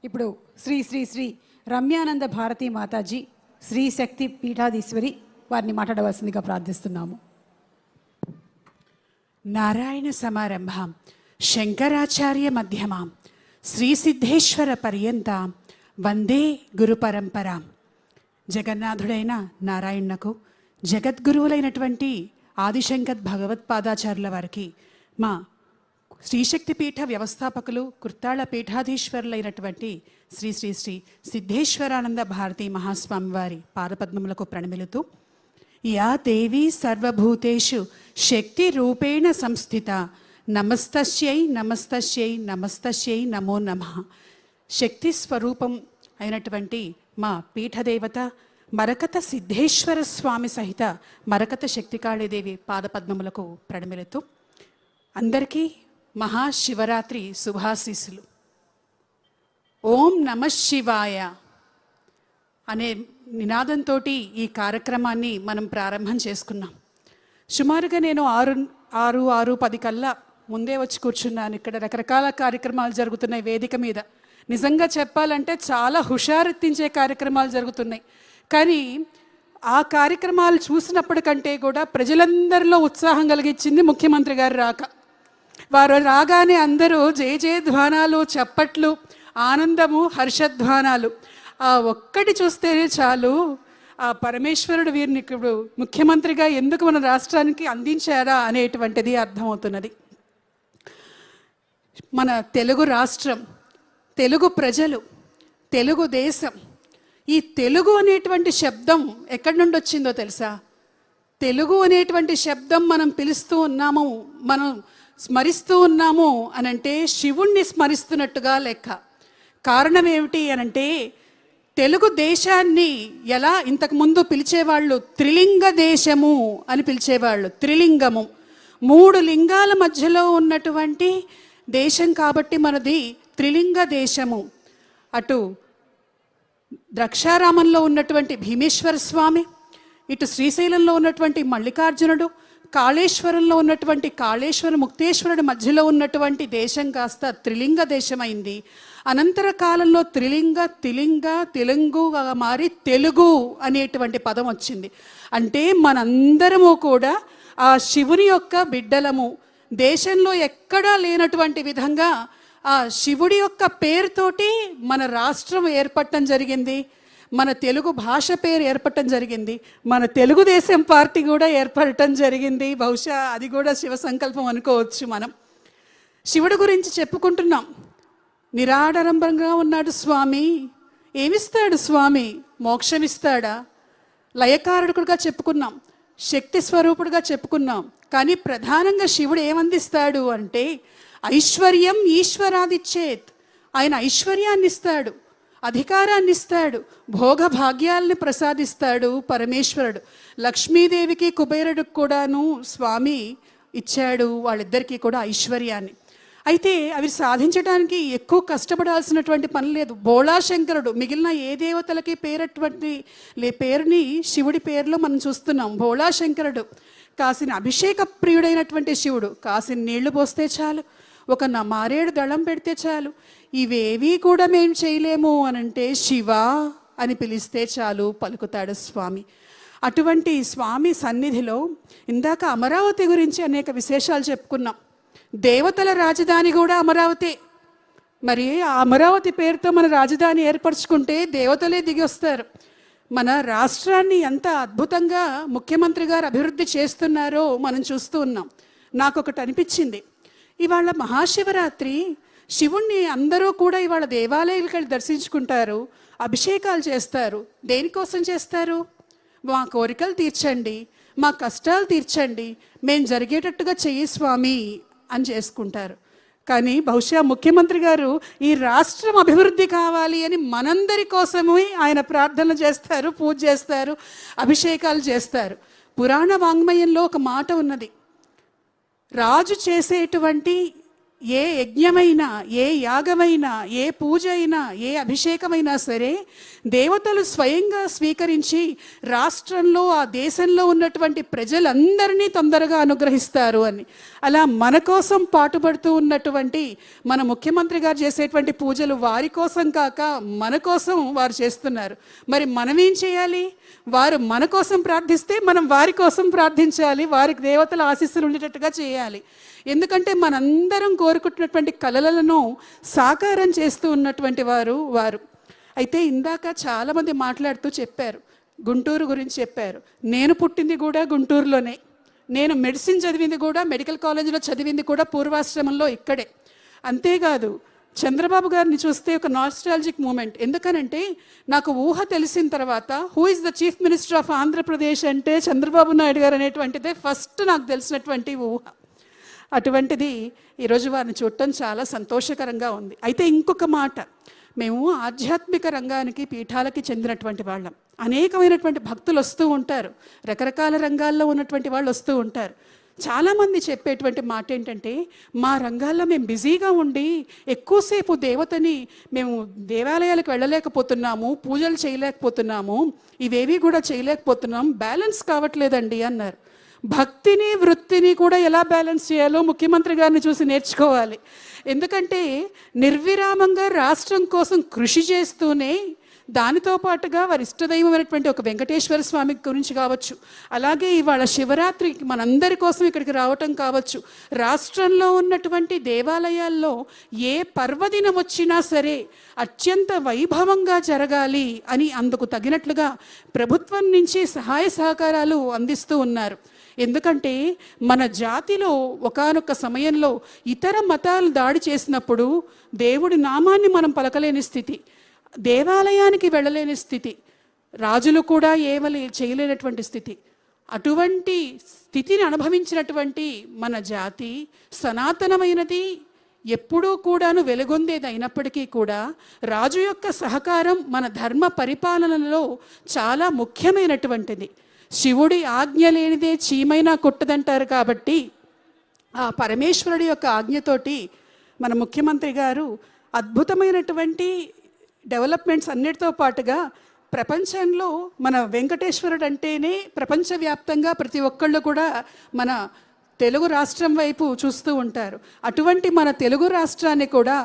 ఇప్పుడు శ్రీ శ్రీ శ్రీ రమ్యానంద భారతీ మాతాజీ శ్రీ శక్తి పీఠాధీశ్వరి వారిని మాట్లాడవలసిందిగా ప్రార్థిస్తున్నాము. నారాయణ సమారంభాం శంకరాచార్య మధ్యమాం శ్రీ సిద్ధేశ్వర పర్యంతాం వందే గురు పరంపరాం. జగన్నాథుడైన నారాయణకు జగద్గురువులైనటువంటి ఆదిశంకర్ భగవత్పాదాచార్యుల వారికి మా శ్రీశక్తిపీఠ వ్యవస్థాపకులు కుర్తాళ పీఠాధీశ్వరులైనటువంటి శ్రీ శ్రీ శ్రీ సిద్ధేశ్వరానంద భారతీ మహాస్వామి వారి పాదపద్మములకు ప్రణమిలుతూ, యా దేవీ సర్వభూతేషు శక్తి రూపేణ సంస్థిత నమస్తస్యై నమస్తస్యై నమస్తస్యై నమో నమః. శక్తి స్వరూపం అయినటువంటి మా పీఠదేవత మరకత సిద్ధేశ్వర స్వామి సహిత మరకత శక్తికాళీదేవి పాదపద్మములకు ప్రణమిలుతూ అందరికీ మహాశివరాత్రి శుభాశీస్సులు. ఓం నమ శివాయ అనే నినాదంతో ఈ కార్యక్రమాన్ని మనం ప్రారంభం చేసుకున్నాం. సుమారుగా నేను 6:10 కల్లా ముందే వచ్చి కూర్చున్నాను. ఇక్కడ రకరకాల కార్యక్రమాలు జరుగుతున్నాయి వేదిక మీద. నిజంగా చెప్పాలంటే చాలా హుషారెత్తించే కార్యక్రమాలు జరుగుతున్నాయి. కానీ ఆ కార్యక్రమాలు చూసినప్పటికంటే కూడా ప్రజలందరిలో ఉత్సాహం కలిగించింది ముఖ్యమంత్రి గారు రాక. వారు రాగానే అందరూ జయ జయధ్వానాలు, చప్పట్లు, ఆనందము, హర్షధ్వానాలు. ఆ ఒక్కటి చూస్తేనే చాలు ఆ పరమేశ్వరుడు వీరిని ఇప్పుడు ముఖ్యమంత్రిగా ఎందుకు మన రాష్ట్రానికి అందించారా అనేటువంటిది అర్థమవుతున్నది. మన తెలుగు రాష్ట్రం, తెలుగు ప్రజలు, తెలుగు దేశం, ఈ తెలుగు అనేటువంటి శబ్దం ఎక్కడి నుండి వచ్చిందో తెలుసా? తెలుగు అనేటువంటి శబ్దం మనం పిలుస్తూ ఉన్నాము, మనం స్మరిస్తూ ఉన్నాము అనంటే శివుణ్ణి స్మరిస్తున్నట్టుగా లెక్క. కారణం ఏమిటి అనంటే, తెలుగు దేశాన్ని ఎలా ఇంతకుముందు పిలిచేవాళ్ళు త్రిలింగ దేశము అని పిలిచేవాళ్ళు. త్రిలింగము, 3 లింగాల మధ్యలో ఉన్నటువంటి దేశం కాబట్టి మనది త్రిలింగ దేశము. అటు ద్రాక్షారామంలో ఉన్నటువంటి భీమేశ్వర స్వామి, ఇటు శ్రీశైలంలో ఉన్నటువంటి మల్లికార్జునుడు, కాళేశ్వరంలో ఉన్నటువంటి కాళేశ్వర ముక్తేశ్వరుడు మధ్యలో ఉన్నటువంటి దేశం కాస్త త్రిలింగ దేశమైంది. అనంతర కాలంలో త్రిలింగ, తిలింగ, తెలుగుగా మారి తెలుగు అనేటువంటి పదం వచ్చింది. అంటే మనందరము కూడా ఆ శివుని యొక్క బిడ్డలము. దేశంలో ఎక్కడా లేనటువంటి విధంగా ఆ శివుడి యొక్క పేరుతోటి మన రాష్ట్రం ఏర్పడటం జరిగింది. మన తెలుగు భాష పేరు ఏర్పడటం జరిగింది. మన తెలుగుదేశం పార్టీ కూడా ఏర్పడటం జరిగింది. బహుశా అది కూడా శివ సంకల్పం అనుకోవచ్చు. మనం శివుడి గురించి చెప్పుకుంటున్నాం. నిరాడంబరంగా ఉన్నాడు స్వామి. ఏమిస్తాడు స్వామి? మోక్షం ఇస్తాడా? లయకారకుడుగా చెప్పుకున్నాం, శక్తి స్వరూపుడుగా చెప్పుకున్నాం. కానీ ప్రధానంగా శివుడు ఏమందిస్తాడు అంటే ఐశ్వర్యం ఈశ్వరాదిచ్చేత్. ఆయన ఐశ్వర్యాన్ని ఇస్తాడు, అధికారాన్ని ఇస్తాడు, భోగ భాగ్యాలని ప్రసాదిస్తాడు పరమేశ్వరుడు. లక్ష్మీదేవికి కుబేరుడికి కూడాను స్వామి ఇచ్చాడు, వాళ్ళిద్దరికీ కూడా ఐశ్వర్యాన్ని. అయితే అవి సాధించడానికి ఎక్కువ కష్టపడాల్సినటువంటి పని లేదు. భోళాశంకరుడు మిగిలిన ఏ దేవతలకి పేరటువంటి పేరుని శివుడి పేరులో మనం చూస్తున్నాం. భోళాశంకరుడు కాసిన అభిషేక ప్రియుడైనటువంటి శివుడు. కాసిన నీళ్లు పోస్తే చాలు, ఒక మారేడు దళం పెడితే చాలు, ఇవేవీ కూడా మేము చేయలేము అనంటే శివ అని పిలిస్తే చాలు పలుకుతాడు స్వామి. అటువంటి స్వామి సన్నిధిలో ఇందాక అమరావతి గురించి అనేక విశేషాలు చెప్పుకున్నాం. దేవతల రాజధాని కూడా అమరావతి. మరి ఆ అమరావతి పేరుతో మన రాజధాని ఏర్పరచుకుంటే దేవతలే దిగి వస్తారు. మన రాష్ట్రాన్ని ఎంత అద్భుతంగా ముఖ్యమంత్రి గారు అభివృద్ధి చేస్తున్నారో మనం చూస్తూ ఉన్నాం. నాకు ఒకటి అనిపించింది, ఇవాళ మహాశివరాత్రి శివుణ్ణి అందరూ కూడా ఇవాళ దేవాలయాలకు వెళ్ళి దర్శించుకుంటారు, అభిషేకాలు చేస్తారు. దేనికోసం చేస్తారు? మా కోరికలు తీర్చండి, మా కష్టాలు తీర్చండి, మేము జరిగేటట్టుగా చెయ్యి స్వామి అని చేసుకుంటారు. కానీ బహుశా ముఖ్యమంత్రి గారు ఈ రాష్ట్రం అభివృద్ధి కావాలి అని మనందరి కోసమే ఆయన ప్రార్థనలు చేస్తారు, పూజ చేస్తారు, అభిషేకాలు చేస్తారు. పురాణ వాంగ్మయంలో ఒక మాట ఉన్నది, రాజు చేసేటువంటి ఏ యజ్ఞమైనా, ఏ యాగమైనా, ఏ పూజ అయినా, ఏ అభిషేకమైనా సరే దేవతలు స్వయంగా స్వీకరించి రాష్ట్రంలో, ఆ దేశంలో ఉన్నటువంటి ప్రజలందరినీ తొందరగా అనుగ్రహిస్తారు అని. అలా మన కోసం పాటుపడుతూ ఉన్నటువంటి మన ముఖ్యమంత్రి గారు చేసేటువంటి పూజలు వారి కోసం కాక మన కోసం వారు చేస్తున్నారు. మరి మనం ఏం చేయాలి? వారు మన కోసం ప్రార్థిస్తే మనం వారి కోసం ప్రార్థించాలి, వారికి దేవతల ఆశీస్సులు ఉండేటట్టుగా చేయాలి. ఎందుకంటే మనందరం కోరుకుంటున్నటువంటి కలలను సాకారం చేస్తూ ఉన్నటువంటి వారు. అయితే ఇందాక చాలామంది మాట్లాడుతూ చెప్పారు, గుంటూరు గురించి చెప్పారు. నేను పుట్టింది కూడా గుంటూరులోనే, నేను మెడిసిన్ చదివింది కూడా, మెడికల్ కాలేజీలో చదివింది కూడా పూర్వాశ్రమంలో ఇక్కడే. అంతేకాదు చంద్రబాబు గారిని చూస్తే ఒక నాస్టాలజిక్ మూమెంట్. ఎందుకనంటే నాకు ఊహ తెలిసిన తర్వాత who is the chief minister of Andhra Pradesh అంటే చంద్రబాబు నాయుడు గారు అనేటువంటిదే ఫస్ట్ నాకు తెలిసినటువంటి ఊహ. అటువంటిది ఈరోజు వారిని చూడటం చాలా సంతోషకరంగా ఉంది. అయితే ఇంకొక మాట, మేము ఆధ్యాత్మిక రంగానికి, పీఠాలకి చెందినటువంటి వాళ్ళం. అనేకమైనటువంటి భక్తులు వస్తూ ఉంటారు, రకరకాల రంగాల్లో ఉన్నటువంటి వాళ్ళు వస్తూ ఉంటారు. చాలామంది చెప్పేటువంటి మాట ఏంటంటే, మా రంగాల్లో మేము బిజీగా ఉండి ఎక్కువసేపు దేవతని మేము దేవాలయాలకు వెళ్ళలేకపోతున్నాము, పూజలు చేయలేకపోతున్నాము, ఇవేవి కూడా చేయలేకపోతున్నాం, బ్యాలెన్స్ కావట్లేదండి అన్నారు. భక్తిని వృత్తిని కూడా ఎలా బ్యాలెన్స్ చేయాలో ముఖ్యమంత్రి గారిని చూసి నేర్చుకోవాలి. ఎందుకంటే నిర్విరామంగా రాష్ట్రం కోసం కృషి చేస్తూనే దానితో పాటుగా వారి ఇష్టదైవమైనటువంటి ఒక వెంకటేశ్వర స్వామి గురించి కావచ్చు, అలాగే ఇవాళ శివరాత్రికి మనందరి కోసం ఇక్కడికి రావటం కావచ్చు, రాష్ట్రంలో ఉన్నటువంటి దేవాలయాల్లో ఏ పర్వదినం వచ్చినా సరే అత్యంత వైభవంగా జరగాలి అని అందుకు తగినట్లుగా ప్రభుత్వం నుంచి సహాయ సహకారాలు అందిస్తూ ఉన్నారు. ఎందుకంటే మన జాతిలో ఒకానొక సమయంలో ఇతర మతాలు దాడి చేసినప్పుడు దేవుడి నామాన్ని మనం పలకలేని స్థితి, దేవాలయానికి వెళ్ళలేని స్థితి, రాజులు కూడా చేయలేనటువంటి స్థితి, అటువంటి స్థితిని అనుభవించినటువంటి మన జాతి సనాతనమైనది, ఎప్పుడూ కూడాను వెలుగొందేది అయినప్పటికీ కూడా రాజు యొక్క సహకారం మన ధర్మ పరిపాలనలో చాలా ముఖ్యమైనటువంటిది. శివుడి ఆజ్ఞ లేనిదే చీమైనా కొట్టదంటారు. కాబట్టి ఆ పరమేశ్వరుడి యొక్క ఆజ్ఞతోటి మన ముఖ్యమంత్రి గారు అద్భుతమైనటువంటి డెవలప్మెంట్స్ అన్నిటితో పాటుగా ప్రపంచంలో మన వెంకటేశ్వరుడు అంటేనే ప్రపంచవ్యాప్తంగా ప్రతి ఒక్కళ్ళు కూడా మన తెలుగు రాష్ట్రం వైపు చూస్తూ ఉంటారు. అటువంటి మన తెలుగు రాష్ట్రాన్ని కూడా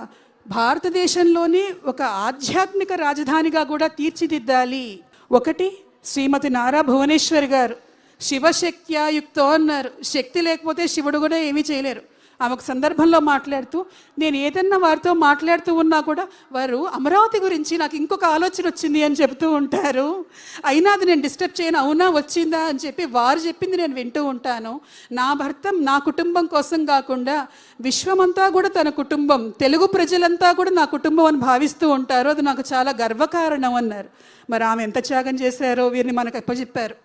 భారతదేశంలోనే ఒక ఆధ్యాత్మిక రాజధానిగా కూడా తీర్చిదిద్దాలి. ఒకటి, శ్రీమతి నారా భువనేశ్వరి గారు శివశక్త్యాయుక్తో అన్నారు. శక్తి లేకపోతే శివుడు కూడా ఏమీ చేయలేరు. ఆమె ఒక సందర్భంలో మాట్లాడుతూ, నేను ఏదన్నా వారితో మాట్లాడుతూ ఉన్నా కూడా వారు అమరావతి గురించి నాకు ఇంకొక ఆలోచన వచ్చింది అని చెబుతూ ఉంటారు. అయినా అది నేను డిస్టర్బ్ చేయను, అవునా వచ్చిందా అని చెప్పి వారు చెప్పింది నేను వింటూ ఉంటాను. నా భర్త నా కుటుంబం కోసం కాకుండా విశ్వమంతా కూడా తన కుటుంబం, తెలుగు ప్రజలంతా కూడా నా కుటుంబం అని భావిస్తూ ఉంటారు. అది నాకు చాలా గర్వకారణం అన్నారు. మరి ఆమె ఎంత త్యాగం చేశారో వీరిని మనకు అప్పచెప్పారు.